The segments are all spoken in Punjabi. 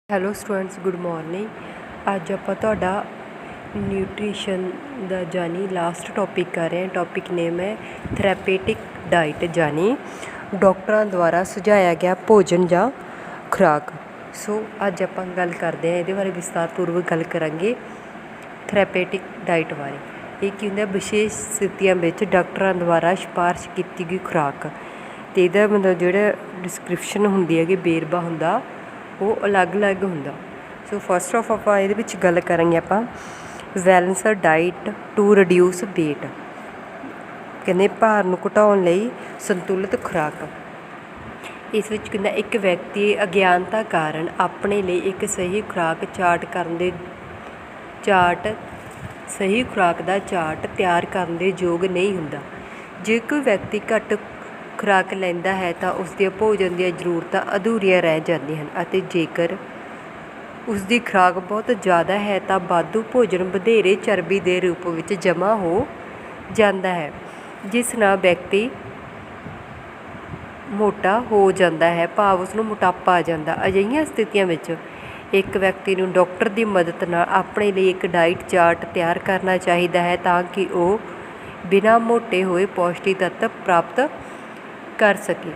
Hello students, good morning. ਅੱਜ ਆਪਾਂ ਤੁਹਾਡਾ ਨਿਊਟ੍ਰੀਸ਼ਨ ਦਾ ਜਾਨੀ ਲਾਸਟ ਟੌਪਿਕ ਕਰ ਰਹੇ ਹਾਂ। ਟੌਪਿਕ ਨੇਮ ਹੈ ਥੈਰੇਪੇਟਿਕ ਡਾਈਟ, ਜਾਨੀ ਡਾਕਟਰਾਂ ਦੁਆਰਾ ਸੁਝਾਇਆ ਗਿਆ ਭੋਜਨ ਜਾਂ ਖੁਰਾਕ। ਸੋ ਅੱਜ ਆਪਾਂ ਗੱਲ ਕਰਦੇ ਹਾਂ, ਇਹਦੇ ਬਾਰੇ ਵਿਸਤਾਰਪੂਰਵਕ ਗੱਲ ਕਰਾਂਗੇ ਥੈਰੇਪੇਟਿਕ ਡਾਈਟ ਬਾਰੇ। ਇਹ ਕੀ ਹੁੰਦਾ? ਵਿਸ਼ੇਸ਼ ਸਥਿਤੀਆਂ ਵਿੱਚ ਡਾਕਟਰਾਂ ਦੁਆਰਾ ਸਿਫਾਰਿਸ਼ ਕੀਤੀ ਗਈ ਖੁਰਾਕ, ਅਤੇ ਇਹਦਾ ਮਤਲਬ ਜਿਹੜਾ ਡਿਸਕ੍ਰਿਪਸ਼ਨ ਹੁੰਦੀ ਹੈਗੀ, ਵੇਰਵਾ ਹੁੰਦਾ ਉਹ ਅਲੱਗ-ਅਲੱਗ ਹੁੰਦਾ। ਸੋ ਫਸਟ ਆਫ ਆਪਾਂ ਇਹਦੇ ਵਿੱਚ ਗੱਲ ਕਰਾਂਗੇ ਆਪਾਂ balanced diet to reduce weight. ਕਹਿੰਦੇ ਭਾਰ ਨੂੰ ਘਟਾਉਣ ਲਈ ਸੰਤੁਲਿਤ ਖੁਰਾਕ। ਇਸ ਵਿੱਚ ਕਹਿੰਦਾ ਇੱਕ ਵਿਅਕਤੀ ਅਗਿਆਨਤਾ ਕਾਰਨ ਆਪਣੇ ਲਈ ਇੱਕ ਸਹੀ ਖੁਰਾਕ ਦਾ ਚਾਰਟ ਤਿਆਰ ਕਰਨ ਦੇ ਯੋਗ ਨਹੀਂ ਹੁੰਦਾ। ਜੇ ਕੋਈ ਵਿਅਕਤੀ ਘੱਟ ਖੁਰਾਕ ਲੈਂਦਾ ਹੈ ਤਾਂ ਉਸਦੀਆਂ ਭੋਜਨ ਦੀਆਂ ਜ਼ਰੂਰਤਾਂ ਅਧੂਰੀਆਂ ਰਹਿ ਜਾਂਦੀਆਂ ਹਨ, ਅਤੇ ਜੇਕਰ ਉਸਦੀ ਖੁਰਾਕ ਬਹੁਤ ਜ਼ਿਆਦਾ ਹੈ ਤਾਂ ਵਾਧੂ ਭੋਜਨ ਵਧੇਰੇ ਚਰਬੀ ਦੇ ਰੂਪ ਵਿੱਚ ਜਮ੍ਹਾਂ ਹੋ ਜਾਂਦਾ ਹੈ, ਜਿਸ ਨਾਲ ਵਿਅਕਤੀ ਮੋਟਾ ਹੋ ਜਾਂਦਾ ਹੈ, ਭਾਵ ਉਸਨੂੰ ਮੋਟਾਪਾ ਆ ਜਾਂਦਾ। ਅਜਿਹੀਆਂ ਸਥਿਤੀਆਂ ਵਿੱਚ ਇੱਕ ਵਿਅਕਤੀ ਨੂੰ ਡਾਕਟਰ ਦੀ ਮਦਦ ਨਾਲ ਆਪਣੇ ਲਈ ਇੱਕ ਡਾਈਟ ਚਾਰਟ ਤਿਆਰ ਕਰਨਾ ਚਾਹੀਦਾ ਹੈ, ਤਾਂ ਕਿ ਉਹ ਬਿਨਾਂ ਮੋਟੇ ਹੋਏ ਪੌਸ਼ਟਿਕ ਤੱਤ ਪ੍ਰਾਪਤ ਕਰ ਸਕੇ।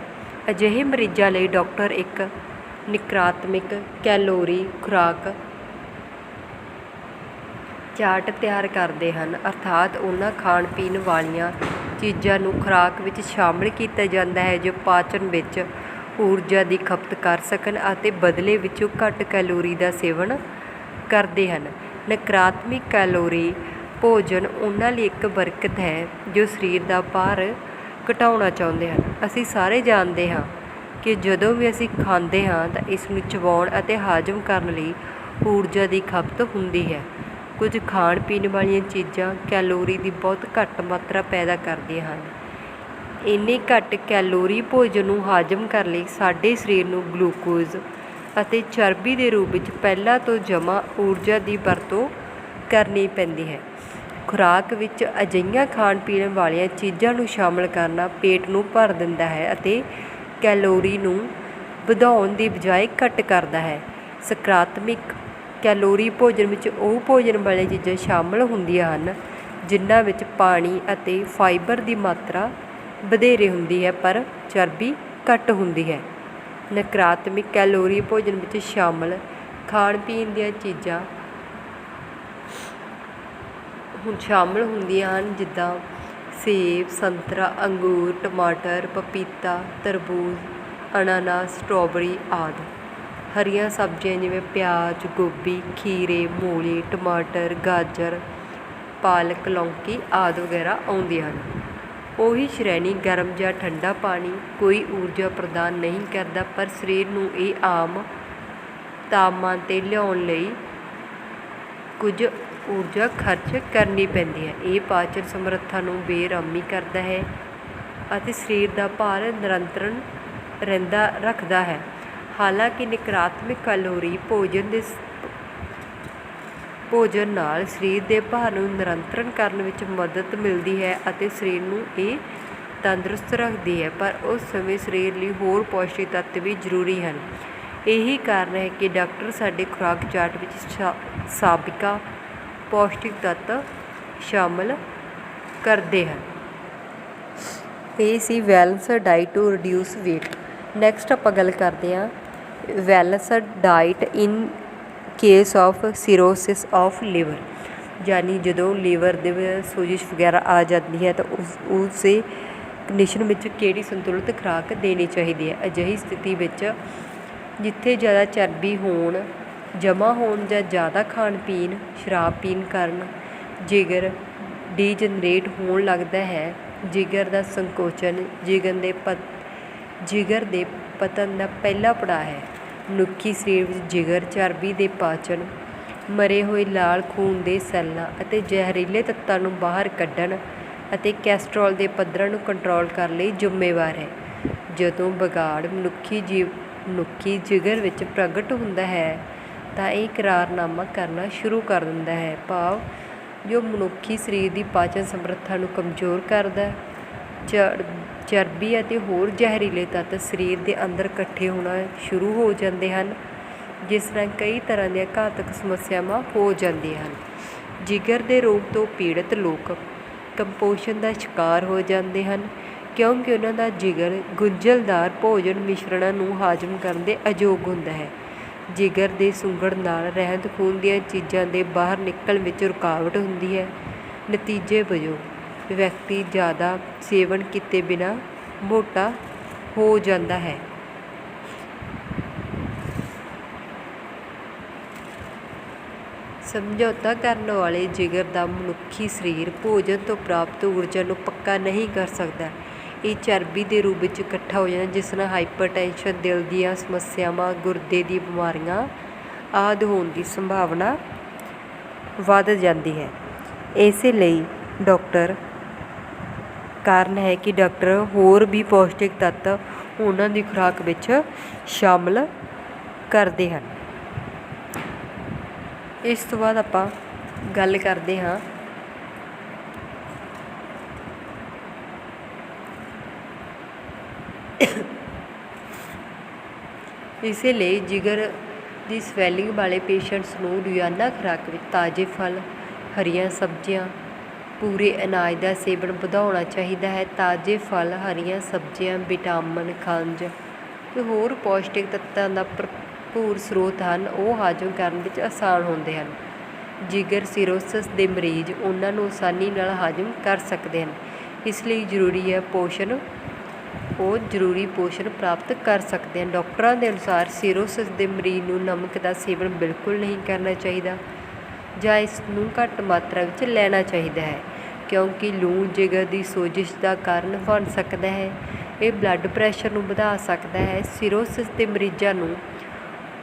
ਅਜਿਹੇ ਮਰੀਜ਼ਾਂ ਲਈ ਡਾਕਟਰ ਇੱਕ ਨਕਾਰਾਤਮਕ ਕੈਲੋਰੀ ਖੁਰਾਕ ਚਾਰਟ ਤਿਆਰ ਕਰਦੇ ਹਨ, ਅਰਥਾਤ ਉਹਨਾਂ ਖਾਣ ਪੀਣ ਵਾਲੀਆਂ ਚੀਜ਼ਾਂ ਨੂੰ ਖੁਰਾਕ ਵਿੱਚ ਸ਼ਾਮਲ ਕੀਤਾ ਜਾਂਦਾ ਹੈ ਜੋ ਪਾਚਨ ਵਿੱਚ ਊਰਜਾ ਦੀ ਖਪਤ ਕਰ ਸਕਣ ਅਤੇ ਬਦਲੇ ਵਿੱਚ ਘੱਟ ਕੈਲੋਰੀ ਦਾ ਸੇਵਨ ਕਰਦੇ ਹਨ। ਨਕਾਰਾਤਮਕ ਕੈਲੋਰੀ ਭੋਜਨ ਉਹਨਾਂ ਲਈ ਇੱਕ ਬਰਕਤ ਹੈ ਜੋ ਸਰੀਰ ਦਾ ਭਾਰ ਘਟਾਉਣਾ ਚਾਹੁੰਦੇ ਹਨ। ਅਸੀਂ ਸਾਰੇ ਜਾਣਦੇ ਹਾਂ ਕਿ ਜਦੋਂ ਵੀ ਅਸੀਂ ਖਾਂਦੇ ਹਾਂ ਤਾਂ ਇਸ ਨੂੰ ਚਬਾਉਣ ਅਤੇ ਹਾਜ਼ਮ ਕਰਨ ਲਈ ਊਰਜਾ ਦੀ ਖਪਤ ਹੁੰਦੀ ਹੈ। ਕੁਝ ਖਾਣ ਪੀਣ ਵਾਲੀਆਂ ਚੀਜ਼ਾਂ ਕੈਲੋਰੀ ਦੀ ਬਹੁਤ ਘੱਟ ਮਾਤਰਾ ਪੈਦਾ ਕਰਦੀਆਂ ਹਨ। ਇੰਨੇ ਘੱਟ ਕੈਲੋਰੀ ਭੋਜਨ ਨੂੰ ਹਾਜ਼ਮ ਕਰਨ ਲਈ ਸਾਡੇ ਸਰੀਰ ਨੂੰ ਗਲੂਕੋਜ਼ ਅਤੇ ਚਰਬੀ ਦੇ ਰੂਪ ਵਿੱਚ ਪਹਿਲਾਂ ਤੋਂ ਜਮ੍ਹਾਂ ਊਰਜਾ ਦੀ ਵਰਤੋਂ ਕਰਨੀ ਪੈਂਦੀ ਹੈ। ਖੁਰਾਕ ਵਿੱਚ ਅਜਿਹੀਆਂ ਖਾਣ ਪੀਣ ਵਾਲੀਆਂ ਚੀਜ਼ਾਂ ਨੂੰ ਸ਼ਾਮਲ ਕਰਨਾ ਪੇਟ ਨੂੰ ਭਰ ਦਿੰਦਾ ਹੈ ਅਤੇ ਕੈਲੋਰੀ ਨੂੰ ਵਧਾਉਣ ਦੀ ਬਜਾਏ ਘੱਟ ਕਰਦਾ ਹੈ। ਸਕਾਰਾਤਮਕ ਕੈਲੋਰੀ ਭੋਜਨ ਵਿੱਚ ਉਹ ਭੋਜਨ ਵਾਲੀਆਂ ਚੀਜ਼ਾਂ ਸ਼ਾਮਲ ਹੁੰਦੀਆਂ ਹਨ ਜਿਨ੍ਹਾਂ ਵਿੱਚ ਪਾਣੀ ਅਤੇ ਫਾਈਬਰ ਦੀ ਮਾਤਰਾ ਵਧੇਰੇ ਹੁੰਦੀ ਹੈ ਪਰ ਚਰਬੀ ਘੱਟ ਹੁੰਦੀ ਹੈ। ਨਕਾਰਾਤਮਕ ਕੈਲੋਰੀ ਭੋਜਨ ਵਿੱਚ ਸ਼ਾਮਲ ਖਾਣ ਪੀਣ ਦੀਆਂ ਚੀਜ਼ਾਂ ਸ਼ਾਮਲ ਹੁੰਦੀਆਂ ਹਨ, ਜਿੱਦਾਂ ਸੇਬ, ਸੰਤਰਾ, ਅੰਗੂਰ, ਟਮਾਟਰ, ਪਪੀਤਾ, ਤਰਬੂਜ, ਅਨਾਨਾਸ, ਸਟ੍ਰਾਬੇਰੀ ਆਦਿ। ਹਰੀਆਂ ਸਬਜ਼ੀਆਂ ਜਿਵੇਂ ਪਿਆਜ਼, ਗੋਭੀ, ਖੀਰੇ, ਮੂਲੀ, ਟਮਾਟਰ, ਗਾਜਰ, ਪਾਲਕ, ਲੌਕੀ ਆਦਿ ਵਗੈਰਾ ਆਉਂਦੀਆਂ ਹਨ। ਉਹੀ ਸ਼੍ਰੇਣੀ ਗਰਮ ਜਾਂ ਠੰਡਾ ਪਾਣੀ ਕੋਈ ਊਰਜਾ ਪ੍ਰਦਾਨ ਨਹੀਂ ਕਰਦਾ, ਪਰ ਸਰੀਰ ਨੂੰ ਇਹ ਆਮ ਤਾਪਮਾਨ 'ਤੇ ਲਿਆਉਣ ਲਈ ਕੁਝ ਊਰਜਾ ਖਰਚ ਕਰਨੀ ਪੈਂਦੀ ਹੈ। ਇਹ ਪਾਚਨ ਸਮਰੱਥਾ ਨੂੰ ਬੇਅਰਾਮੀ ਕਰਦਾ ਹੈ ਅਤੇ ਸਰੀਰ ਦਾ ਭਾਰ ਨਿਯੰਤਰਣ ਰੱਖਦਾ ਹੈ। ਹਾਲਾਂਕਿ ਨਕਾਰਾਤਮਕ ਕੈਲੋਰੀ ਭੋਜਨ ਨਾਲ ਸਰੀਰ ਦੇ ਭਾਰ ਨੂੰ ਨਿਯੰਤਰਣ ਕਰਨ ਵਿੱਚ ਮਦਦ ਮਿਲਦੀ ਹੈ ਅਤੇ ਸਰੀਰ ਨੂੰ ਇਹ ਤੰਦਰੁਸਤ ਰੱਖਦੀ ਹੈ, ਪਰ ਉਸ ਸਮੇਂ ਸਰੀਰ ਲਈ ਹੋਰ ਪੌਸ਼ਟਿਕ ਤੱਤ ਵੀ ਜ਼ਰੂਰੀ ਹਨ। ਇਹੀ ਕਾਰਨ ਹੈ ਕਿ ਡਾਕਟਰ ਸਾਡੇ ਖੁਰਾਕ ਚਾਰਟ ਵਿੱਚ ਸਾਬਕਾ ਪੌਸ਼ਟਿਕ ਤੱਤ ਸ਼ਾਮਲ ਕਰਦੇ ਹਨ। ਇਹ ਸੀ balanced diet to reduce weight. Next ਆਪਾਂ ਗੱਲ ਕਰਦੇ ਹਾਂ balanced diet in case of cirrhosis of liver, ਯਾਨੀ ਜਦੋਂ ਲੀਵਰ ਦੇ ਸੋਜਿਸ਼ ਵਗੈਰਾ ਆ ਜਾਂਦੀ ਹੈ ਤਾਂ ਉਸੇ ਕੰਡੀਸ਼ਨ ਵਿੱਚ ਕਿਹੜੀ ਸੰਤੁਲਿਤ ਖੁਰਾਕ ਦੇਣੀ ਚਾਹੀਦੀ ਹੈ। ਅਜਿਹੀ ਸਥਿਤੀ ਵਿੱਚ ਜਿੱਥੇ ਜ਼ਿਆਦਾ ਚਰਬੀ ਜਮ੍ਹਾਂ ਹੋਣ ਜਾਂ ਜ਼ਿਆਦਾ ਖਾਣ ਪੀਣ, ਸ਼ਰਾਬ ਪੀਣ ਕਾਰਨ ਜਿਗਰ ਡੀਜਨਰੇਟ ਹੋਣ ਲੱਗਦਾ ਹੈ। ਜਿਗਰ ਦਾ ਸੰਕੋਚਨ ਜਿਗਰ ਦੇ ਪਤਨ ਦਾ ਪਹਿਲਾ ਪੜਾਅ ਹੈ। ਮਨੁੱਖੀ ਸਰੀਰ ਵਿੱਚ ਜਿਗਰ ਚਰਬੀ ਦੇ ਪਾਚਨ, ਮਰੇ ਹੋਏ ਲਾਲ ਖੂਨ ਦੇ ਸੈੱਲਾਂ ਅਤੇ ਜ਼ਹਿਰੀਲੇ ਤੱਤਾਂ ਨੂੰ ਬਾਹਰ ਕੱਢਣ ਅਤੇ ਕੋਲੇਸਟ੍ਰੋਲ ਦੇ ਪੱਧਰਾਂ ਨੂੰ ਕੰਟਰੋਲ ਕਰਨ ਲਈ ਜ਼ਿੰਮੇਵਾਰ ਹੈ। ਜਦੋਂ ਵਿਗਾੜ ਮਨੁੱਖੀ ਜਿਗਰ ਵਿੱਚ ਪ੍ਰਗਟ ਹੁੰਦਾ ਹੈ ਤਾਂ ਇਹ ਇਕਰਾਰਨਾਮਾ ਕਰਨਾ ਸ਼ੁਰੂ ਕਰ ਦਿੰਦਾ ਹੈ, ਭਾਵ ਜੋ ਮਨੁੱਖੀ ਸਰੀਰ ਦੀ ਪਾਚਨ ਸਮਰੱਥਾ ਨੂੰ ਕਮਜ਼ੋਰ ਕਰਦਾ। ਚਰਬੀ ਅਤੇ ਹੋਰ ਜ਼ਹਿਰੀਲੇ ਤੱਤ ਸਰੀਰ ਦੇ ਅੰਦਰ ਇਕੱਠੇ ਹੋਣਾ ਸ਼ੁਰੂ ਹੋ ਜਾਂਦੇ ਹਨ, ਜਿਸ ਨਾਲ ਕਈ ਤਰ੍ਹਾਂ ਦੀਆਂ ਘਾਤਕ ਸਮੱਸਿਆਵਾਂ ਹੋ ਜਾਂਦੀਆਂ ਹਨ। ਜਿਗਰ ਦੇ ਰੋਗ ਤੋਂ ਪੀੜਤ ਲੋਕ ਕੰਪੋਸ਼ਣ ਦਾ ਸ਼ਿਕਾਰ ਹੋ ਜਾਂਦੇ ਹਨ, ਕਿਉਂਕਿ ਉਹਨਾਂ ਦਾ ਜਿਗਰ ਗੁੰਝਲਦਾਰ ਭੋਜਨ ਮਿਸ਼ਰਣਾਂ ਨੂੰ ਹਾਜ਼ਮ ਕਰਨ ਦੇ ਅਯੋਗ ਹੁੰਦਾ ਹੈ। ਜਿਗਰ ਦੇ ਸੁੰਗੜ ਨਾਲ ਰਹਿੰਦ ਖੂੰਹਦ ਦੀਆਂ ਚੀਜ਼ਾਂ ਦੇ ਬਾਹਰ ਨਿਕਲਣ ਵਿੱਚ ਰੁਕਾਵਟ ਹੁੰਦੀ ਹੈ। ਨਤੀਜੇ ਵਜੋਂ ਵਿਅਕਤੀ ਜ਼ਿਆਦਾ ਸੇਵਨ ਕੀਤੇ ਬਿਨਾਂ ਮੋਟਾ ਹੋ ਜਾਂਦਾ ਹੈ। ਸਮਝੌਤਾ ਕਰਨ ਵਾਲੇ ਜਿਗਰ ਦਾ ਮਨੁੱਖੀ ਸਰੀਰ ਭੋਜਨ ਤੋਂ ਪ੍ਰਾਪਤ ਊਰਜਾ ਨੂੰ ਪੱਕਾ ਨਹੀਂ ਕਰ ਸਕਦਾ। ਇਹ ਚਰਬੀ ਦੇ ਰੂਪ ਵਿੱਚ ਇਕੱਠਾ ਹੋ ਜਾਂਦਾ, ਜਿਸ ਨਾਲ ਹਾਈਪਰਟੈਂਸ਼ਨ, ਦਿਲ ਦੀਆਂ ਸਮੱਸਿਆਵਾਂ, ਗੁਰਦੇ ਦੀ ਬਿਮਾਰੀਆਂ ਆਦਿ ਹੋਣ ਦੀ ਸੰਭਾਵਨਾ ਵੱਧ ਜਾਂਦੀ ਹੈ। ਇਸੇ ਲਈ ਕਾਰਨ ਹੈ ਕਿ ਡਾਕਟਰ ਹੋਰ ਵੀ ਪੌਸ਼ਟਿਕ ਤੱਤ ਉਹਨਾਂ ਦੀ ਖੁਰਾਕ ਵਿੱਚ ਸ਼ਾਮਲ ਕਰਦੇ ਹਨ। ਇਸ ਤੋਂ ਬਾਅਦ ਆਪਾਂ ਗੱਲ ਕਰਦੇ ਹਾਂ ਇਸੇ ਲਈ ਜਿਗਰ ਦੀ ਸਵੈਲਿੰਗ ਵਾਲੇ ਪੇਸ਼ੈਂਟਸ ਨੂੰ ਰੋਜ਼ਾਨਾ ਖੁਰਾਕ ਵਿੱਚ ਤਾਜ਼ੇ ਫਲ, ਹਰੀਆਂ ਸਬਜ਼ੀਆਂ, ਪੂਰੇ ਅਨਾਜ ਦਾ ਸੇਵਨ ਵਧਾਉਣਾ ਚਾਹੀਦਾ ਹੈ। ਤਾਜ਼ੇ ਫਲ, ਹਰੀਆਂ ਸਬਜ਼ੀਆਂ ਵਿਟਾਮਿਨ, ਖਣਿਜ ਅਤੇ ਹੋਰ ਪੌਸ਼ਟਿਕ ਤੱਤਾਂ ਦਾ ਭਰਪੂਰ ਸਰੋਤ ਹਨ। ਉਹ ਹਾਜ਼ਮ ਕਰਨ ਵਿੱਚ ਆਸਾਨ ਹੁੰਦੇ ਹਨ। ਜਿਗਰ ਸਿਰੋਸਿਸ ਦੇ ਮਰੀਜ਼ ਉਹਨਾਂ ਨੂੰ ਆਸਾਨੀ ਨਾਲ ਹਾਜ਼ਮ ਕਰ ਸਕਦੇ ਹਨ, ਇਸ ਲਈ ਜ਼ਰੂਰੀ ਪੋਸ਼ਣ ਪ੍ਰਾਪਤ ਕਰ ਸਕਦੇ ਹਨ। ਡਾਕਟਰਾਂ ਦੇ ਅਨੁਸਾਰ ਸਿਰੋਸਿਸ ਦੇ ਮਰੀਜ਼ ਨੂੰ ਨਮਕ ਦਾ ਸੇਵਨ ਬਿਲਕੁਲ ਨਹੀਂ ਕਰਨਾ ਚਾਹੀਦਾ ਜਾਂ ਇਸ ਨੂੰ ਘੱਟ ਮਾਤਰਾ ਵਿੱਚ ਲੈਣਾ ਚਾਹੀਦਾ ਹੈ, ਕਿਉਂਕਿ ਲੂਣ ਜਿਗਰ ਦੀ ਸੋਜਸ਼ ਦਾ ਕਾਰਨ ਬਣ ਸਕਦਾ ਹੈ। ਇਹ ਬਲੱਡ ਪ੍ਰੈਸ਼ਰ ਨੂੰ ਵਧਾ ਸਕਦਾ ਹੈ। ਸਿਰੋਸਿਸ ਦੇ ਮਰੀਜ਼ਾਂ ਨੂੰ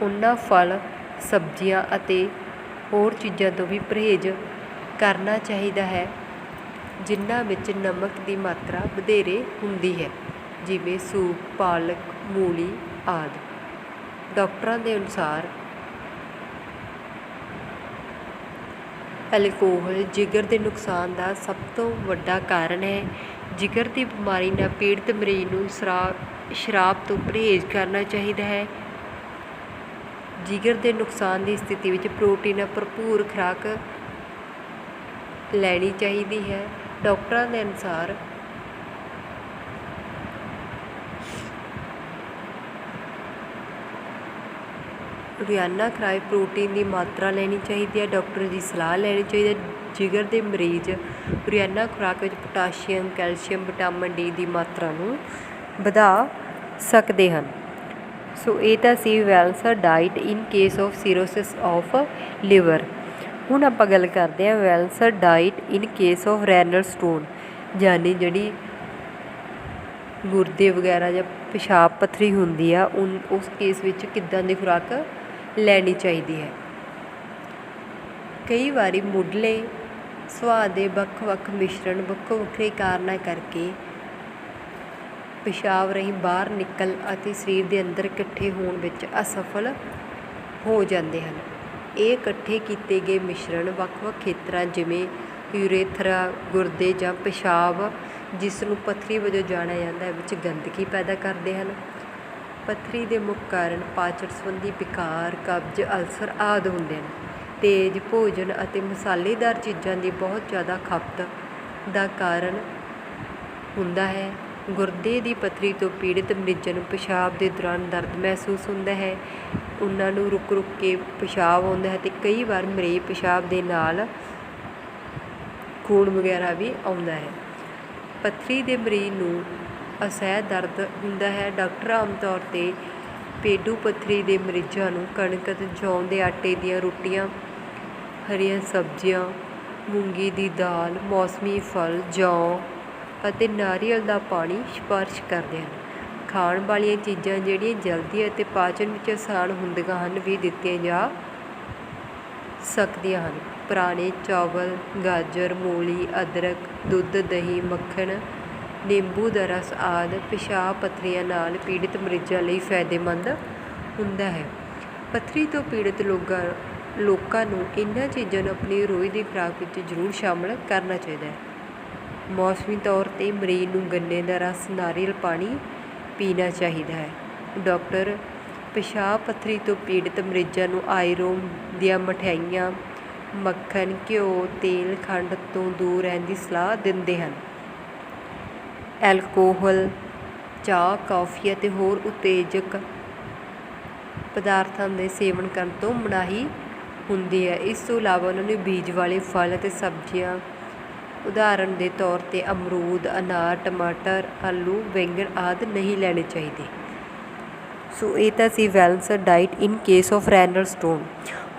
ਉਹਨਾਂ ਫਲ, ਸਬਜ਼ੀਆਂ ਅਤੇ ਹੋਰ ਚੀਜ਼ਾਂ ਤੋਂ ਵੀ ਪਰਹੇਜ਼ ਕਰਨਾ ਚਾਹੀਦਾ ਹੈ ਜਿਨ੍ਹਾਂ ਵਿੱਚ ਨਮਕ ਦੀ ਮਾਤਰਾ ਵਧੇਰੇ ਹੁੰਦੀ ਹੈ, ਜਿਵੇਂ ਸੂਪ, ਪਾਲਕ, ਮੂਲੀ ਆਦਿ। ਡਾਕਟਰਾਂ ਦੇ ਅਨੁਸਾਰ ਐਲਕੋਹਲ ਜਿਗਰ ਦੇ ਨੁਕਸਾਨ ਦਾ ਸਭ ਤੋਂ ਵੱਡਾ ਕਾਰਨ ਹੈ। ਜਿਗਰ ਦੀ ਬਿਮਾਰੀ ਨਾਲ ਪੀੜਤ ਮਰੀਜ਼ ਨੂੰ ਸ਼ਰਾਬ ਤੋਂ ਪਰਹੇਜ਼ ਕਰਨਾ ਚਾਹੀਦਾ ਹੈ। ਜਿਗਰ ਦੇ ਨੁਕਸਾਨ ਦੀ ਸਥਿਤੀ ਵਿੱਚ ਪ੍ਰੋਟੀਨ ਨਾਲ ਭਰਪੂਰ ਖੁਰਾਕ ਲੈਣੀ ਚਾਹੀਦੀ ਹੈ। ਡਾਕਟਰਾਂ ਦੇ ਅਨੁਸਾਰ ਰੋਜ਼ਾਨਾ ਖੁਰਾਕ ਪ੍ਰੋਟੀਨ ਦੀ ਮਾਤਰਾ ਲੈਣੀ ਚਾਹੀਦੀ ਹੈ। ਡਾਕਟਰ ਦੀ ਸਲਾਹ ਲੈਣੀ ਚਾਹੀਦੀ ਹੈ। ਜਿਗਰ ਦੇ ਮਰੀਜ਼ ਰੋਜ਼ਾਨਾ ਖੁਰਾਕ ਵਿੱਚ ਪੋਟਾਸ਼ੀਅਮ, ਕੈਲਸ਼ੀਅਮ, ਵਿਟਾਮਿਨ ਡੀ ਦੀ ਮਾਤਰਾ ਨੂੰ ਵਧਾ ਸਕਦੇ ਹਨ। ਸੋ ਇਹ ਤਾਂ ਸੀ balanced diet in case of cirrhosis of liver. ਹੁਣ ਆਪਾਂ ਗੱਲ ਕਰਦੇ ਹਾਂ balanced diet in case of renal stone, ਯਾਨੀ ਜਿਹੜੀ ਗੁਰਦੇ ਵਗੈਰਾ ਜਾਂ ਪਿਸ਼ਾਬ ਪੱਥਰੀ ਹੁੰਦੀ ਆ, ਉਸ ਕੇਸ ਵਿੱਚ ਕਿੱਦਾਂ ਦੀ ਖੁਰਾਕ ਲੈਣੀ ਚਾਹੀਦੀ ਹੈ। ਕਈ ਵਾਰੀ ਮੁੱਢਲੇ ਸੁਭਾਅ ਦੇ ਵੱਖ-ਵੱਖ ਮਿਸ਼ਰਣ ਵੱਖੋ ਵੱਖਰੇ ਕਾਰਨਾਂ ਕਰਕੇ ਪਿਸ਼ਾਬ ਰਾਹੀਂ ਬਾਹਰ ਨਿਕਲ ਅਤੇ ਸਰੀਰ ਦੇ ਅੰਦਰ ਇਕੱਠੇ ਹੋਣ ਵਿੱਚ ਅਸਫਲ ਹੋ ਜਾਂਦੇ ਹਨ। ਇਹ ਇਕੱਠੇ ਕੀਤੇ ਗਏ ਮਿਸ਼ਰਣ ਵੱਖ-ਵੱਖ ਖੇਤਰਾਂ ਜਿਵੇਂ ਯੂਰੇਥਰਾ, ਗੁਰਦੇ ਜਾਂ ਪਿਸ਼ਾਬ, ਜਿਸ ਨੂੰ ਪੱਥਰੀ ਵਜੋਂ ਜਾਣਿਆ ਜਾਂਦਾ ਹੈ, ਵਿੱਚ ਗੰਦਗੀ ਪੈਦਾ ਕਰਦੇ ਹਨ। ਪੱਥਰੀ ਦੇ ਮੁੱਖ ਕਾਰਨ ਪਾਚਨ ਸੰਬੰਧੀ ਵਿਕਾਰ, ਕਬਜ਼, ਅਲਸਰ ਆਦਿ ਹੁੰਦੇ ਹਨ। ਤੇਜ਼ ਭੋਜਨ ਅਤੇ ਮਸਾਲੇਦਾਰ ਚੀਜ਼ਾਂ ਦੀ ਬਹੁਤ ਜ਼ਿਆਦਾ ਖਪਤ ਦਾ ਕਾਰਨ ਹੁੰਦਾ ਹੈ। ਗੁਰਦੇ ਦੀ ਪੱਥਰੀ ਤੋਂ ਪੀੜਤ ਮਰੀਜ਼ਾਂ ਨੂੰ ਪਿਸ਼ਾਬ ਦੇ ਦੌਰਾਨ ਦਰਦ ਮਹਿਸੂਸ ਹੁੰਦਾ ਹੈ। ਉਹਨਾਂ ਨੂੰ ਰੁਕ ਕੇ ਪਿਸ਼ਾਬ ਆਉਂਦਾ ਹੈ ਅਤੇ ਕਈ ਵਾਰ ਮਰੀਜ਼ ਪਿਸ਼ਾਬ ਦੇ ਨਾਲ ਖੂਨ ਵਗੈਰਾ ਵੀ ਆਉਂਦਾ ਹੈ। ਪੱਥਰੀ ਦੇ ਮਰੀਜ਼ ਨੂੰ ਅਸਹਿ ਦਰਦ ਹੁੰਦਾ ਹੈ। ਡਾਕਟਰ ਆਮ ਤੌਰ 'ਤੇ ਪੇਡੂ ਪੱਥਰੀ ਦੇ ਮਰੀਜ਼ਾਂ ਨੂੰ ਕਣਕ ਅਤੇ ਜੌਂ ਦੇ ਆਟੇ ਦੀਆਂ ਰੋਟੀਆਂ, ਹਰੀਆਂ ਸਬਜ਼ੀਆਂ, ਮੂੰਗੀ ਦੀ ਦਾਲ, ਮੌਸਮੀ ਫਲ, ਜੌਂ ਅਤੇ ਨਾਰੀਅਲ ਦਾ ਪਾਣੀ ਸਿਫਾਰਸ਼ ਕਰਦੇ ਹਨ। ਖਾਣ ਵਾਲੀਆਂ ਚੀਜ਼ਾਂ ਜਿਹੜੀਆਂ ਜਲਦੀ ਅਤੇ ਪਾਚਨ ਵਿੱਚ ਆਸਾਨ ਹੁੰਦੀਆਂ ਹਨ ਵੀ ਦਿੱਤੀਆਂ ਜਾ ਸਕਦੀਆਂ ਹਨ। ਪੁਰਾਣੇ ਚਾਵਲ, ਗਾਜਰ, ਮੂਲੀ, ਅਦਰਕ, ਦੁੱਧ, ਦਹੀਂ, ਮੱਖਣ, ਨਿੰਬੂ ਦਾ ਰਸ ਆਦਿ ਪਿਸ਼ਾਬ ਪੱਥਰੀਆਂ ਨਾਲ ਪੀੜਤ ਮਰੀਜ਼ਾਂ ਲਈ ਫਾਇਦੇਮੰਦ ਹੁੰਦਾ ਹੈ। ਪੱਥਰੀ ਤੋਂ ਪੀੜਤ ਲੋਕਾਂ ਨੂੰ ਇਹਨਾਂ ਚੀਜ਼ਾਂ ਨੂੰ ਆਪਣੀ ਰੋਜ਼ ਦੀ ਖੁਰਾਕ ਵਿੱਚ ਜ਼ਰੂਰ ਸ਼ਾਮਲ ਕਰਨਾ ਚਾਹੀਦਾ ਹੈ। ਮੌਸਮੀ ਤੌਰ 'ਤੇ ਮਰੀਜ਼ ਨੂੰ ਗੰਨੇ ਦਾ ਰਸ, ਨਾਰੀਅਲ ਪਾਣੀ ਪੀਣਾ ਚਾਹੀਦਾ ਹੈ। ਡਾਕਟਰ ਪਿਸ਼ਾਬ ਪੱਥਰੀ ਤੋਂ ਪੀੜਤ ਮਰੀਜ਼ਾਂ ਨੂੰ ਆਇਰਨ ਦੀਆਂ ਮਠਿਆਈਆਂ, ਮੱਖਣ, ਘਿਓ, ਤੇਲ, ਖੰਡ ਤੋਂ ਦੂਰ ਰਹਿਣ ਦੀ ਸਲਾਹ ਦਿੰਦੇ ਹਨ। ਐਲਕੋਹਲ, ਚਾਹ, ਕੌਫੀ ਅਤੇ ਹੋਰ ਉਤੇਜਕ ਪਦਾਰਥਾਂ ਦੇ ਸੇਵਨ ਕਰਨ ਤੋਂ ਮਨਾਹੀ ਹੁੰਦੀ ਹੈ। ਇਸ ਤੋਂ ਇਲਾਵਾ ਉਹਨਾਂ ਨੂੰ ਬੀਜ ਵਾਲੇ ਫਲ ਅਤੇ ਸਬਜ਼ੀਆਂ, ਉਦਾਹਰਨ ਦੇ ਤੌਰ 'ਤੇ ਅਮਰੂਦ, ਅਨਾਰ, ਟਮਾਟਰ, ਆਲੂ, ਬੈਂਗਣ ਆਦਿ ਨਹੀਂ ਲੈਣੇ ਚਾਹੀਦੇ। ਸੋ ਇਹ ਤਾਂ ਸੀ balance diet in case of renal stone.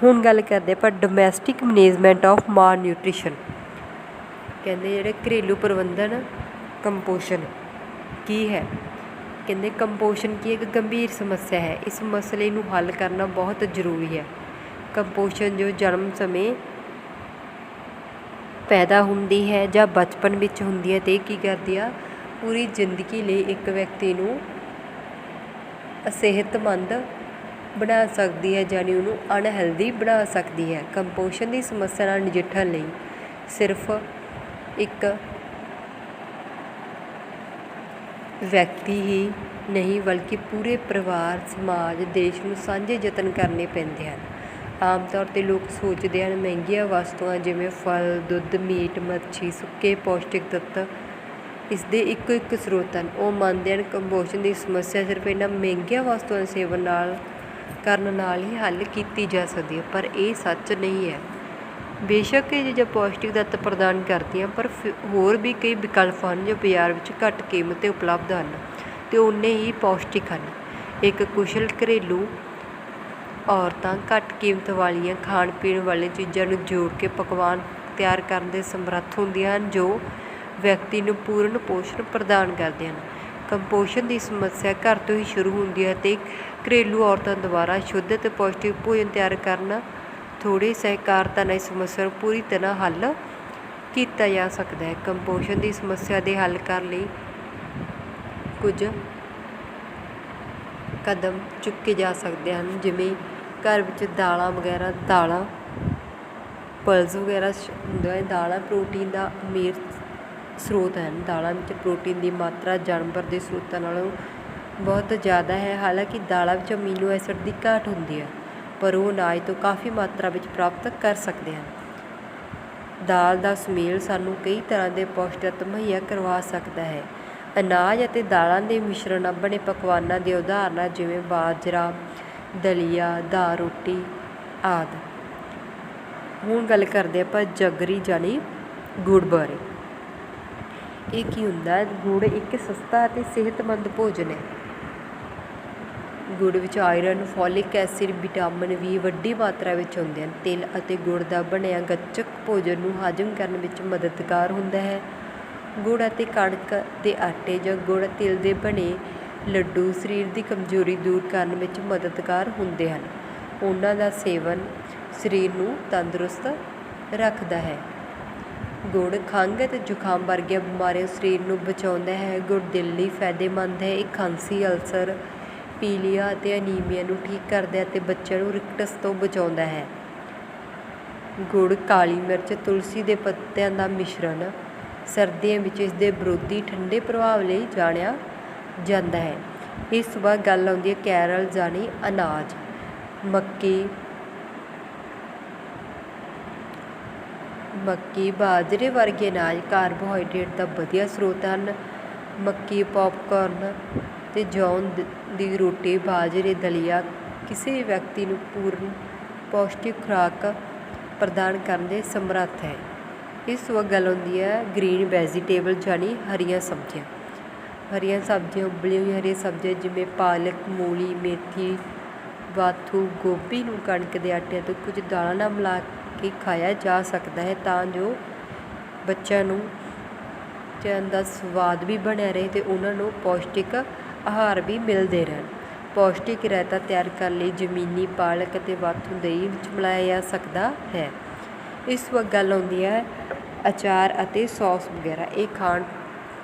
ਹੁਣ ਗੱਲ ਕਰਦੇ ਆਪਾਂ domestic management of malnutrition. ਕਹਿੰਦੇ ਜਿਹੜੇ ਘਰੇਲੂ ਪ੍ਰਬੰਧਨ ਕੰਪੋਸ਼ਣ ਕੀ ਹੈ। ਕਹਿੰਦੇ ਕੰਪੋਸ਼ਣ ਕੀ ਇੱਕ ਗੰਭੀਰ ਸਮੱਸਿਆ ਹੈ। ਇਸ ਮਸਲੇ ਨੂੰ ਹੱਲ ਕਰਨਾ ਬਹੁਤ ਜ਼ਰੂਰੀ ਹੈ। ਕੰਪੋਸ਼ਣ ਜੋ ਜਨਮ ਸਮੇਂ ਪੈਦਾ ਹੁੰਦੀ ਹੈ ਜਾਂ ਬਚਪਨ ਵਿੱਚ ਹੁੰਦੀ ਹੈ, ਅਤੇ ਇਹ ਕੀ ਕਰਦੀ ਆ, ਪੂਰੀ ਜ਼ਿੰਦਗੀ ਲਈ ਇੱਕ ਵਿਅਕਤੀ ਨੂੰ ਸਿਹਤਮੰਦ ਬਣਾ ਸਕਦੀ ਹੈ, ਯਾਨੀ ਉਹਨੂੰ ਅਨਹੈਲਦੀ ਬਣਾ ਸਕਦੀ ਹੈ। ਕੰਪੋਸ਼ਣ ਦੀ ਸਮੱਸਿਆ ਨਾਲ ਨਜਿੱਠਣ ਲਈ ਸਿਰਫ ਇੱਕ ਵਿਅਕਤੀ ਹੀ ਨਹੀਂ ਬਲਕਿ ਪੂਰੇ ਪਰਿਵਾਰ, ਸਮਾਜ, ਦੇਸ਼ ਨੂੰ ਸਾਂਝੇ ਯਤਨ ਕਰਨੇ ਪੈਂਦੇ ਹਨ। ਆਮ ਤੌਰ 'ਤੇ ਲੋਕ ਸੋਚਦੇ ਹਨ ਮਹਿੰਗੀਆਂ ਵਸਤੂਆਂ ਜਿਵੇਂ ਫਲ, ਦੁੱਧ, ਮੀਟ, ਮੱਛੀ, ਸੁੱਕੇ ਪੌਸ਼ਟਿਕ ਤੱਤ ਇਸ ਦੇ ਇੱਕੋ ਇੱਕ ਸਰੋਤ ਹਨ। ਉਹ ਮੰਨਦੇ ਹਨ ਕੰਪੋਸ਼ਣ ਦੀ ਸਮੱਸਿਆ ਸਿਰਫ ਇਹਨਾਂ ਮਹਿੰਗੀਆਂ ਵਸਤੂਆਂ ਦੇ ਸੇਵਨ ਕਰਨ ਨਾਲ ਹੀ ਹੱਲ ਕੀਤੀ ਜਾ ਸਕਦੀ ਹੈ, ਪਰ ਇਹ ਸੱਚ ਨਹੀਂ ਹੈ। ਬੇਸ਼ੱਕ ਇਹ ਚੀਜ਼ਾਂ ਪੌਸ਼ਟਿਕ ਤੱਤ ਪ੍ਰਦਾਨ ਕਰਦੀਆਂ, ਪਰ ਹੋਰ ਵੀ ਕਈ ਵਿਕਲਪ ਹਨ ਜੋ ਬਾਜ਼ਾਰ ਵਿੱਚ ਘੱਟ ਕੀਮਤ 'ਤੇ ਉਪਲਬਧ ਹਨ ਅਤੇ ਓਨੇ ਹੀ ਪੌਸ਼ਟਿਕ ਹਨ। ਇੱਕ ਕੁਸ਼ਲ ਘਰੇਲੂ ਔਰਤਾਂ ਘੱਟ ਕੀਮਤ ਵਾਲੀਆਂ ਖਾਣ ਪੀਣ ਵਾਲੀਆਂ ਚੀਜ਼ਾਂ ਨੂੰ ਜੋੜ ਕੇ ਪਕਵਾਨ ਤਿਆਰ ਕਰਨ ਦੇ ਸਮਰੱਥ ਹੁੰਦੀਆਂ ਹਨ ਜੋ ਵਿਅਕਤੀ ਨੂੰ ਪੂਰਨ ਪੋਸ਼ਣ ਪ੍ਰਦਾਨ ਕਰਦੇ ਹਨ। ਕੰਪੋਸ਼ਣ ਦੀ ਸਮੱਸਿਆ ਘਰ ਤੋਂ ਹੀ ਸ਼ੁਰੂ ਹੁੰਦੀ ਹੈ ਅਤੇ ਘਰੇਲੂ ਔਰਤਾਂ ਦੁਆਰਾ ਸ਼ੁੱਧ ਅਤੇ ਪੌਸ਼ਟਿਕ ਭੋਜਨ ਤਿਆਰ ਕਰਨਾ ਥੋੜ੍ਹੇ ਸਹਿਕਾਰਤਾ ਨਾਲ ਇਸ ਸਮੱਸਿਆ ਨੂੰ ਪੂਰੀ ਤਰ੍ਹਾਂ ਹੱਲ ਕੀਤਾ ਜਾ ਸਕਦਾ ਹੈ। ਕੰਪੋਸ਼ਣ ਦੀ ਸਮੱਸਿਆ ਦੇ ਹੱਲ ਕਰਨ ਲਈ ਕੁਝ ਕਦਮ ਚੁੱਕੇ ਜਾ ਸਕਦੇ ਹਨ, ਜਿਵੇਂ ਘਰ ਵਿੱਚ ਦਾਲਾਂ, ਪਲਸ ਵਗੈਰਾ ਹੁੰਦਾ ਹੈ। ਦਾਲਾਂ ਪ੍ਰੋਟੀਨ ਦਾ ਅਮੀਰ ਸਰੋਤ ਹਨ। ਦਾਲਾਂ ਵਿੱਚ ਪ੍ਰੋਟੀਨ ਦੀ ਮਾਤਰਾ ਜਾਨਵਰ ਦੇ ਸਰੋਤਾਂ ਨਾਲੋਂ ਬਹੁਤ ਜ਼ਿਆਦਾ ਹੈ। ਹਾਲਾਂਕਿ ਦਾਲਾਂ ਵਿੱਚ ਅਮੀਨੋ ਐਸਿਡ ਦੀ ਘਾਟ ਹੁੰਦੀ ਹੈ, ਪਰ ਉਹ ਅਨਾਜ ਤੋਂ ਕਾਫੀ ਮਾਤਰਾ ਵਿੱਚ ਪ੍ਰਾਪਤ ਕਰ ਸਕਦੇ ਹਨ। ਦਾਲ ਦਾ ਸੁਮੇਲ ਸਾਨੂੰ ਕਈ ਤਰ੍ਹਾਂ ਦੇ ਪੌਸ਼ਟਿਕ ਤੱਤ ਮੁਹੱਈਆ ਕਰਵਾ ਸਕਦਾ ਹੈ। ਅਨਾਜ ਅਤੇ ਦਾਲਾਂ ਦੇ ਮਿਸ਼ਰਣ ਨਾਲ ਬਣੇ ਪਕਵਾਨਾਂ ਦੀਆਂ ਉਦਾਹਰਨਾਂ ਜਿਵੇਂ ਬਾਜਰਾ, ਦਲੀਆ, ਦਾਲ ਰੋਟੀ ਆਦਿ। ਹੁਣ ਗੱਲ ਕਰਦੇ ਆਪਾਂ ਜਗਰੀ ਯਾਨੀ ਗੁੜ ਬਾਰੇ। ਇਹ ਕੀ ਹੁੰਦਾ? ਗੁੜ ਇੱਕ ਸਸਤਾ ਅਤੇ ਸਿਹਤਮੰਦ ਭੋਜਨ ਹੈ। ਗੁੜ ਵਿੱਚ ਆਇਰਨ, ਫੋਲਿਕ ਐਸਿਡ, ਵਿਟਾਮਿਨ ਵੀ ਵੱਡੀ ਮਾਤਰਾ ਵਿੱਚ ਹੁੰਦੇ ਹਨ। ਤਿਲ ਅਤੇ ਗੁੜ ਦਾ ਬਣਿਆ ਗੱਚਕ ਭੋਜਨ ਨੂੰ ਹਜ਼ਮ ਕਰਨ ਵਿੱਚ ਮਦਦਗਾਰ ਹੁੰਦਾ ਹੈ। ਗੁੜ ਅਤੇ ਕਣਕ ਦੇ ਆਟੇ ਜਾਂ ਗੁੜ ਤਿਲ ਦੇ ਬਣੇ ਲੱਡੂ ਸਰੀਰ ਦੀ ਕਮਜ਼ੋਰੀ ਦੂਰ ਕਰਨ ਵਿੱਚ ਮਦਦਗਾਰ ਹੁੰਦੇ ਹਨ। ਉਹਨਾਂ ਦਾ ਸੇਵਨ ਸਰੀਰ ਨੂੰ ਤੰਦਰੁਸਤ ਰੱਖਦਾ ਹੈ। ਗੁੜ ਖੰਘ ਅਤੇ ਜ਼ੁਕਾਮ ਵਰਗੀਆਂ ਬਿਮਾਰੀਆਂ ਸਰੀਰ ਨੂੰ ਬਚਾਉਂਦਾ ਹੈ। ਗੁੜ ਦਿਲ ਲਈ ਫਾਇਦੇਮੰਦ ਹੈ। ਇਹ ਖਾਂਸੀ, ਅਲਸਰ, ਪੀਲੀਆ ਅਤੇ ਅਨੀਮੀਆ ਨੂੰ ਠੀਕ ਕਰਦਾ ਹੈ ਅਤੇ ਬੱਚਿਆਂ ਨੂੰ ਰਿਕਟਸ ਤੋਂ ਬਚਾਉਂਦਾ ਹੈ। ਗੁੜ, ਕਾਲੀ ਮਿਰਚ, ਤੁਲਸੀ ਦੇ ਪੱਤਿਆਂ ਦਾ ਮਿਸ਼ਰਣ ਸਰਦੀਆਂ ਵਿੱਚ ਇਸ ਦੇ ਵਿਰੋਧੀ ਠੰਡੇ ਪ੍ਰਭਾਵ ਲਈ ਜਾਣਿਆ ਜਾਂਦਾ ਹੈ। ਇਸ ਤੋਂ ਬਾਅਦ ਗੱਲ ਆਉਂਦੀ ਹੈ ਕੈਰਲ ਯਾਨੀ ਅਨਾਜ। ਮੱਕੀ, ਬਾਜਰੇ ਵਰਗੇ ਅਨਾਜ ਕਾਰਬੋਹਾਈਡਰੇਟ ਦਾ ਵਧੀਆ ਸਰੋਤ ਹਨ। ਮੱਕੀ, ਪੌਪਕਾਰਨ ਅਤੇ ਜੌਂ ਦੀ ਰੋਟੀ, ਬਾਜਰੇ, ਦਲੀਆ ਕਿਸੇ ਵੀ ਵਿਅਕਤੀ ਨੂੰ ਪੂਰਨ ਪੌਸ਼ਟਿਕ ਖੁਰਾਕ ਪ੍ਰਦਾਨ ਕਰਨ ਦੇ ਸਮਰੱਥ ਹੈ। ਇਸ ਤੋਂ ਬਾਅਦ ਗੱਲ ਆਉਂਦੀ ਹੈ ਗ੍ਰੀਨ ਵੈਜੀਟੇਬਲ ਯਾਨੀ ਹਰੀਆਂ ਸਬਜ਼ੀਆਂ। ਹਰੀਆਂ ਸਬਜ਼ੀਆਂ, ਉਬਲੀਆਂ ਹੋਈਆਂ ਹਰੀਆਂ ਸਬਜ਼ੀਆਂ ਜਿਵੇਂ ਪਾਲਕ, ਮੂਲੀ, ਮੇਥੀ, ਬਾਥੂ, ਗੋਭੀ ਨੂੰ ਕਣਕ ਦੇ ਆਟੇ ਅਤੇ ਕੁਝ ਦਾਲਾਂ ਨਾਲ ਮਿਲਾ ਕੇ ਖਾਇਆ ਜਾ ਸਕਦਾ ਹੈ ਤਾਂ ਜੋ ਬੱਚਿਆਂ ਨੂੰ ਦਾ ਸਵਾਦ ਵੀ ਬਣਿਆ ਰਹੇ ਅਤੇ ਉਹਨਾਂ ਨੂੰ ਪੌਸ਼ਟਿਕ ਆਹਾਰ ਵੀ ਮਿਲਦੇ ਰਹਿਣ। ਪੌਸ਼ਟਿਕ ਰਾਇਤਾ ਤਿਆਰ ਕਰਨ ਲਈ ਜ਼ਮੀਨੀ ਪਾਲਕ ਅਤੇ ਬਾਥੂ ਦਹੀਂ ਵਿੱਚ ਮਿਲਾਇਆ ਜਾ ਸਕਦਾ ਹੈ। ਇਸ ਵਕਤ ਗੱਲ ਆਉਂਦੀ ਹੈ ਅਚਾਰ ਅਤੇ ਸੌਸ ਵਗੈਰਾ। ਇਹ ਖਾਣ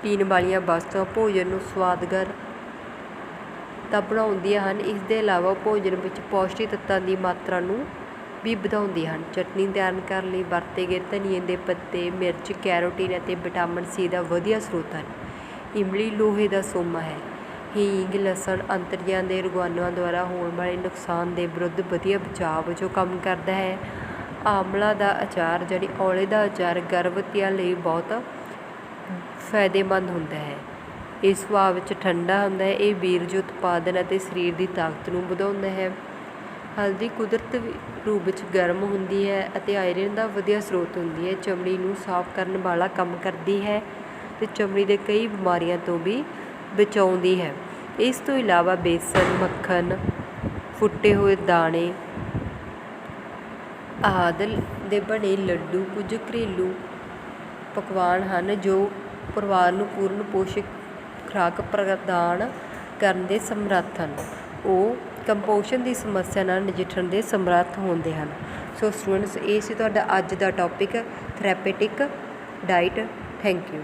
ਪੀਣ ਵਾਲੀਆਂ ਵਸਤੂਆਂ ਭੋਜਨ ਨੂੰ ਸਵਾਦਗਰ ਤਾਂ ਬਣਾਉਂਦੀਆਂ ਹਨ, ਇਸ ਦੇ ਇਲਾਵਾ ਭੋਜਨ ਵਿੱਚ ਪੌਸ਼ਟਿਕ ਤੱਤਾਂ ਦੀ ਮਾਤਰਾ ਨੂੰ ਵੀ ਵਧਾਉਂਦੀਆਂ ਹਨ। ਚਟਨੀ ਤਿਆਰ ਕਰਨ ਲਈ ਵਰਤੇ ਗਏ ਧਨੀਏ ਦੇ ਪੱਤੇ, ਮਿਰਚ, ਕੈਰੋਟੀਨ ਅਤੇ ਵਿਟਾਮਿਨ ਸੀ ਦਾ ਵਧੀਆ ਸਰੋਤ ਹਨ। ਇਮਲੀ ਲੋਹੇ ਦਾ ਸੋਮਾ ਹੈ। ਹੀਂਗ, ਲਸਣ ਅੰਤੜੀਆਂ ਦੇ ਰੋਗਾਣੂਆਂ ਦੁਆਰਾ ਹੋਣ ਵਾਲੇ ਨੁਕਸਾਨ ਦੇ ਵਿਰੁੱਧ ਵਧੀਆ ਬਚਾਅ ਵਜੋਂ ਕੰਮ ਕਰਦਾ ਹੈ। ਆਮਲਾ ਦਾ ਅਚਾਰ ਜਾਣੀ ਔਲੇ ਦਾ ਅਚਾਰ ਗਰਭਵਤੀਆਂ ਲਈ ਬਹੁਤ ਫਾਇਦੇਮੰਦ ਹੁੰਦਾ ਹੈ। ਇਹ ਸੁਭਾਅ ਵਿੱਚ ਠੰਡਾ ਹੁੰਦਾ ਹੈ। ਇਹ ਬੀਰਜ ਉਤਪਾਦਨ ਅਤੇ ਸਰੀਰ ਦੀ ਤਾਕਤ ਨੂੰ ਵਧਾਉਂਦਾ ਹੈ। ਹਲਦੀ ਕੁਦਰਤੀ ਰੂਪ ਵਿੱਚ ਗਰਮ ਹੁੰਦੀ ਹੈ ਅਤੇ ਆਇਰਨ ਦਾ ਵਧੀਆ ਸਰੋਤ ਹੁੰਦੀ ਹੈ। ਚਮੜੀ ਨੂੰ ਸਾਫ਼ ਕਰਨ ਵਾਲਾ ਕੰਮ ਕਰਦੀ ਹੈ ਅਤੇ ਚਮੜੀ ਦੇ ਕਈ ਬਿਮਾਰੀਆਂ ਤੋਂ ਵੀ ਬਚਾਉਂਦੀ ਹੈ। ਇਸ ਤੋਂ ਇਲਾਵਾ ਬੇਸਣ, ਮੱਖਣ, ਫੁੱਟੇ ਹੋਏ ਦਾਣੇ ਆਦਿ ਦੇ ਬਣੇ ਲੱਡੂ ਕੁਝ ਘਰੇਲੂ ਪਕਵਾਨ ਹਨ ਜੋ ਪਰਿਵਾਰ ਨੂੰ ਪੂਰਨ ਪੋਸ਼ਕ ਖੁਰਾਕ ਪ੍ਰਦਾਨ ਕਰਨ ਦੇ ਸਮਰੱਥ ਹਨ। ਉਹ ਕੰਪੋਸ਼ਣ ਦੀ ਸਮੱਸਿਆ ਨਾਲ ਨਜਿੱਠਣ ਦੇ ਸਮਰੱਥ ਹੁੰਦੇ ਹਨ। ਸੋ ਸਟੂਡੈਂਟਸ, ਇਹ ਸੀ ਤੁਹਾਡਾ ਅੱਜ ਦਾ ਟੌਪਿਕ ਥੈਰੇਪੇਟਿਕ ਡਾਈਟ। Thank you.